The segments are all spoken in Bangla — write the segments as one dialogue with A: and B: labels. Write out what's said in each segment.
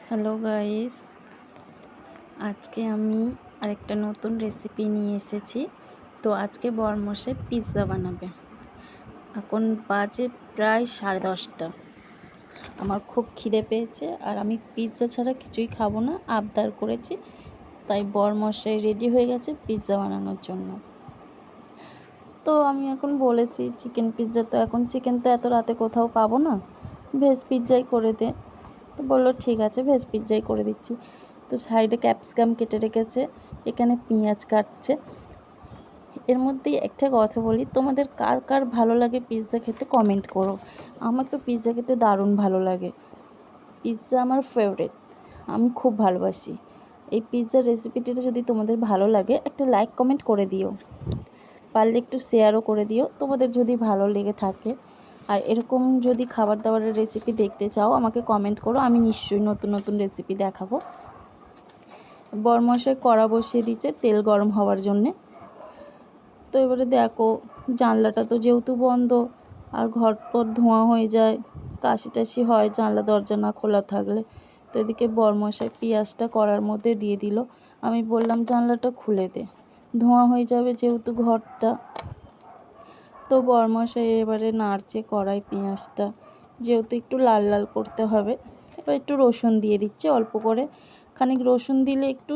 A: হ্যালো গাইস, আজকে আমি আরেকটা নতুন রেসিপি নিয়ে এসেছি। তো আজকে বরমশাই পিৎজা বানাবে। এখন বাজে প্রায় 10:30। আমার খুব খিদে পেয়েছে আর আমি পিৎজা ছাড়া কিছুই খাবো না, আবদার করেছি। তাই বরমশাই রেডি হয়ে গেছে পিৎজা বানানোর জন্য। তো আমি এখন বলেছি চিকেন পিৎজা, তো এখন চিকেন তো এত রাতে কোথাও পাবো না, ভেজ পিৎজাই করে দে। তো বললো ঠিক আছে, ভেজ পিৎজাই করে দিচ্ছি। তো সাইডে ক্যাপসিকাম কেটে রেখেছে, এখানে পেঁয়াজ কাটছে। এর মধ্যেই একটা কথা বলি, তোমাদের কার কার ভালো লাগে পিৎজা খেতে কমেন্ট করো। আমার তো পিৎজা খেতে দারুণ ভালো লাগে, পিৎজা আমার ফেভারিট, আমি খুব ভালোবাসি। এই পিৎজার রেসিপিটা যদি তোমাদের ভালো লাগে একটা লাইক কমেন্ট করে দিও, পারলে একটু শেয়ারও করে দিও তোমাদের যদি ভালো লেগে থাকে। আর এরকম যদি খাবার দাবারের রেসিপি দেখতে চাও আমাকে কমেন্ট করো, আমি নিশ্চয়ই নতুন নতুন রেসিপি দেখাবো। বরমশাই কড়া বসিয়ে দিচ্ছে তেল গরম হওয়ার জন্যে। তো এবারে দেখো, জানলাটা তো যেহেতু বন্ধ আর ঘরপর ধোঁয়া হয়ে যায়, কাশি টাশি হয় জানলা দরজা না খোলা থাকলে। তো এদিকে বরমশাই পেঁয়াজটা কড়ার মধ্যে দিয়ে দিল। আমি বললাম জানলাটা খুলে দে, ধোঁয়া হয়ে যাবে যেহেতু ঘরটা। তো বরমশাই এবারে নাড়ছে কড়াই পেঁয়াজটা, যেহেতু একটু লাল লাল করতে হবে। এবার একটু রসুন দিয়ে দিচ্ছে অল্প করে, খানিক রসুন দিলে একটু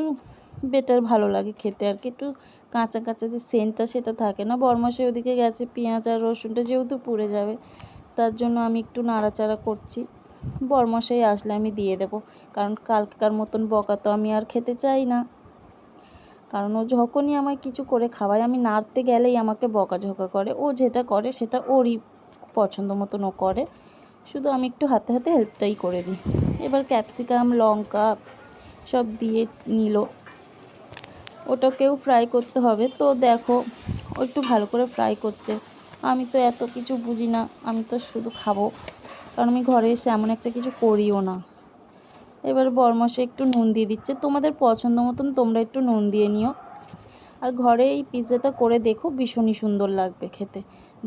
A: বেটার ভালো লাগে খেতে আর কি, একটু কাঁচা কাঁচা যে সেন্টটা সেটা থাকে না। বরমশাই ওদিকে গেছে, পেঁয়াজ আর রসুনটা যেহেতু পুড়ে যাবে তার জন্য আমি একটু নাড়াচাড়া করছি। বরমশাই আসলে আমি দিয়ে দেবো, কারণ কালকার মতন বকা তো আমি আর খেতে চাই না। কারণ ও যখনই আমায় কিছু করে খাওয়ায় আমি নাড়তে গেলেই আমাকে বকাঝকা করে, ও যেটা করে সেটা ওরই পছন্দ মতন ও করে, শুধু আমি একটু হাতে হাতে হেল্পটাই করে দিই। এবার ক্যাপসিকাম লঙ্কা সব দিয়ে নিল, ওটাকেও ফ্রাই করতে হবে। তো দেখো ও একটু ভালো করে ফ্রাই করছে। আমি তো এত কিছু বুঝি না, আমি তো শুধু খাবো, কারণ আমি ঘরে এসে এমন একটা কিছু করিও না। এবার বরমশাই একটু নুন দিয়ে দিচ্ছে, তোমাদের পছন্দ মতন তোমরা একটু নুন দিয়ে নিও। আর ঘরে এই পিৎজাটা করে দেখো, ভীষণই সুন্দর লাগবে খেতে।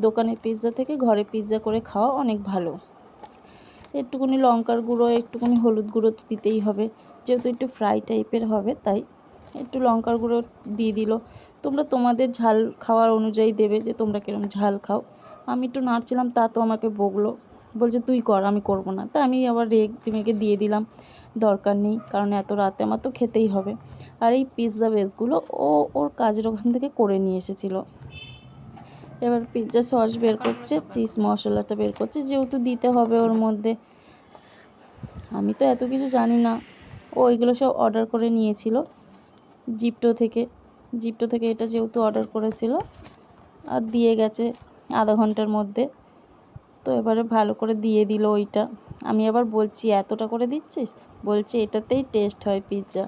A: দোকানের পিৎজা থেকে ঘরে পিৎজা করে খাওয়া অনেক ভালো। একটুখানি লঙ্কার গুঁড়ো একটুখানি হলুদ গুঁড়ো তো দিতেই হবে, যেহেতু একটু ফ্রাই টাইপের হবে তাই একটু লঙ্কার গুঁড়ো দিয়ে দিল। তোমরা তোমাদের ঝাল খাওয়ার অনুযায়ী দেবে, যে তোমরা কিরম ঝাল খাও। আমি একটু নাড়ছিলাম, তা তো আমাকে বকলো, বলছে তুই কর আমি করব না। তা আমি আবার রেগে দিয়ে দিলাম, দরকার নেই, কারণ এত রাতে আমার তো খেতেই হবে। আর এই পিৎজা বেসগুলো ও ওর কাজের ওখান থেকে করে নিয়ে এসেছিলো। এবার পিৎজা সস বের করছে, চিজ মশলাটা বের করছে, যেহেতু দিতে হবে ওর মধ্যে। আমি তো এত কিছু জানি না, ও ওইগুলো সব অর্ডার করে নিয়েছিল জিপ্টো থেকে এটা যেহেতু অর্ডার করেছিল আর দিয়ে গেছে আধা ঘন্টার মধ্যে। তো এবারে ভালো করে দিয়ে দিল ওইটা। আমি আবার বলছি এতটা করে দিচ্ছিস, বলছে এটাতেই টেস্ট হয় পিৎজা।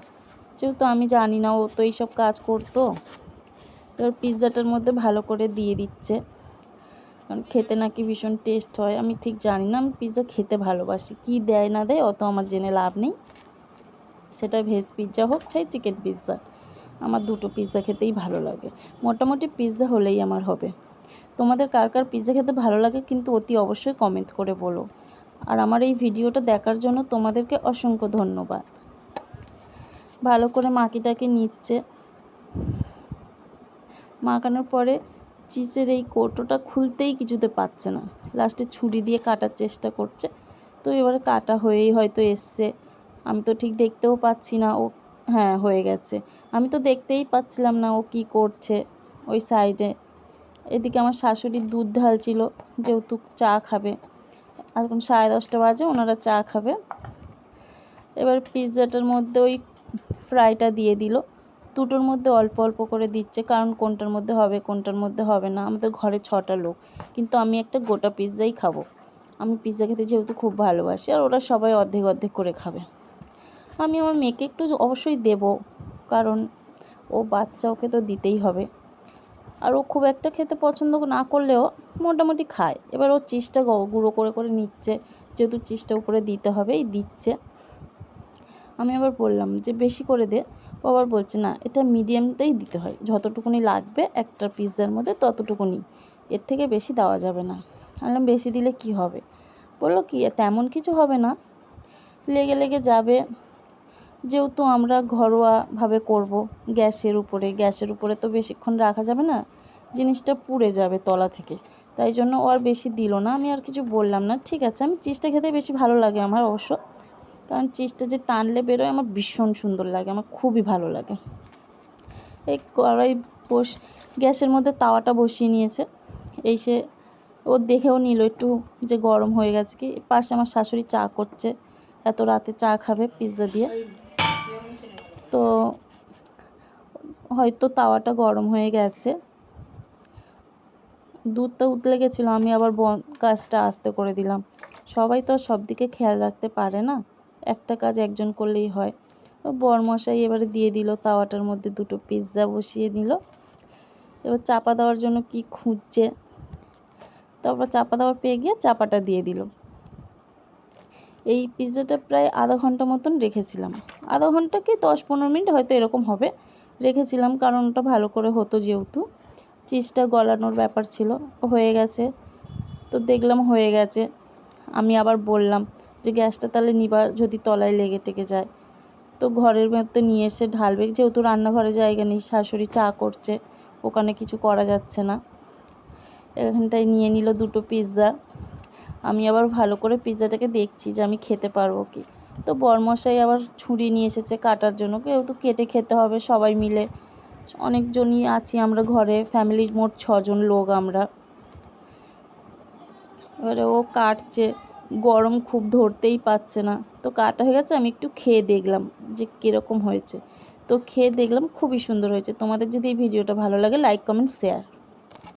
A: যেহেতু আমি জানি না, ও তো এইসব কাজ করতো। এবার পিৎজাটার মধ্যে ভালো করে দিয়ে দিচ্ছে, কারণ খেতে নাকি ভীষণ টেস্ট হয়। আমি ঠিক জানি না, আমি পিৎজা খেতে ভালোবাসি, কি দেয় না দেয় অত আমার জেনে লাভ নেই। সেটা ভেজ পিৎজা হোক চাই চিকেন পিৎজা, আমার দুটো পিৎজা খেতেই ভালো লাগে। মোটামুটি পিৎজা হলেই আমার হবে। তোমাদের কার কার পিৎজা খেতে ভালো লাগে কিন্তু অতি অবশ্যই কমেন্ট করে বলো। আর আমার এই ভিডিওটা দেখার জন্য তোমাদেরকে অসংখ্য ধন্যবাদ। ভালো করে মাখিটাকে নিচ্ছে, মাখানোর পরে চিজের এই কৌটোটা খুলতেই কিছুতে পারছে না, লাস্টে ছুরি দিয়ে কাটার চেষ্টা করছে। তো এবারে কাটা হয়েই হয়তো এসছে, আমি তো ঠিক দেখতেও পাচ্ছি না। ও হ্যাঁ হয়ে গেছে, আমি তো দেখতেই পাচ্ছিলাম না ও কি করছে ওই সাইডে। এদিকে আমার শাশুড়ি দুধ ঢালছিল, যেহেতু চা খাবে, এখন 10:30 বাজে, ওনারা চা খাবে। এবার পিৎজাটার মধ্যে ওই ফ্রাইটা দিয়ে দিল, দুটোর মধ্যে অল্প অল্প করে দিচ্ছে, কারণ কোনটার মধ্যে হবে কোনটার মধ্যে হবে না। আমাদের ঘরে 6টা লোক, কিন্তু আমি একটা গোটা পিৎজাই খাবো। আমি পিৎজা খেতে যেহেতু খুব ভালোবাসি, আর ওরা সবাই অর্ধেক অর্ধেক করে খাবে। আমি আমার মেয়েকে একটু অবশ্যই দেব, কারণ ও বাচ্চা, ওকে তো দিতেই হবে। আর ও খুব একটা খেতে পছন্দ না করলেও মোটামুটি খায়। এবার ও চিজটা গুঁড়ো করে করে নিচ্ছে, যেহেতু চিজটা উপরে দিতে হবে, এই দিচ্ছে। আমি আবার বললাম যে বেশি করে দে, ও আবার বলছে না এটা মিডিয়ামটাই দিতে হয়, যতটুকুনি লাগবে একটা পিৎজার মধ্যে ততটুকুনি, এর থেকে বেশি দেওয়া যাবে না। বললাম বেশি দিলে কি হবে, বললো কি তেমন কিছু হবে না, লেগে লেগে যাবে, যেহেতু আমরা ঘরোয়াভাবে করব, গ্যাসের উপরে তো বেশিক্ষণ রাখা যাবে না, জিনিসটা পুড়ে যাবে তলা থেকে। তাই জন্য ও আর বেশি দিল না, আমি আর কিছু বললাম না। ঠিক আছে, আমি চিজটা খেতে বেশি ভালো লাগে আমার অবশ্য, কারণ চিজটা যে টানলে বেরোয় আমার ভীষণ সুন্দর লাগে, আমার খুবই ভালো লাগে। এই কড়াই গ্যাসের মধ্যে তাওয়াটা বসিয়ে নিয়েছে। সে ও দেখেও নিল একটু যে গরম হয়ে গেছে কি। পাশে আমার শাশুড়ি চা করছে, এত রাতে চা খাবে পিৎজা দিয়ে। তো হয়তো তাওয়াটা গরম হয়ে গেছে, দুধটা উতলে গেছিলো, আমি আবার কাজটা আস্তে করে দিলাম। সবাই তো সব দিকে খেয়াল রাখতে পারে না, একটা কাজ একজন করলেই হয়। বরমশাই এবারে দিয়ে দিল তাওয়াটার মধ্যে 2টো পিৎজা বসিয়ে নিল। এবার চাপা দেওয়ার জন্য কি খুঁজছে, তারপর চাপা দেওয়ার পেয়ে গিয়ে চাপাটা দিয়ে দিল। এই পিৎজাটা প্রায় আধা ঘন্টা মতন রেখেছিলাম, আধা ঘন্টা কি 10-15 মিনিট হয়তো এরকম হবে রেখেছিলাম, কারণ ওটা ভালো করে হতো, যেহেতু চিজটা গলানোর ব্যাপার ছিল। হয়ে গেছে, তো দেখলাম হয়ে গেছে। আমি আবার বললাম যে গ্যাসটা তাহলে নিবার, যদি তলায় লেগে টেগে যায় তো ঘরের মধ্যে নিয়ে এসে ঢালবে, যেহেতু রান্নাঘরে জায়গা নেই, শাশুড়ি চা করছে, ওখানে কিছু করা যাচ্ছে না। এখানটায় নিয়ে নিল 2টো পিৎজা। আমি আবার ভালো করে পিৎজাটাকে দেখছি যে আমি খেতে পারবো কি। তো বরমশাই আবার ছুরি নিয়ে এসেছে কাটার জন্য, যেহেতু কেটে খেতে হবে সবাই মিলে, অনেকজনই আছি আমরা ঘরে, ফ্যামিলির মোট 6 জন লোক আমরা। এবারে ও কাটছে, গরম খুব ধরতেই পারছে না, তো কাটা হয়ে গেছে। আমি একটু খেয়ে দেখলাম যে কীরকম হয়েছে, তো খেয়ে দেখলাম খুবই সুন্দর হয়েছে। তোমাদের যদি এই ভিডিওটা ভালো লাগে, লাইক, কমেন্ট, শেয়ার।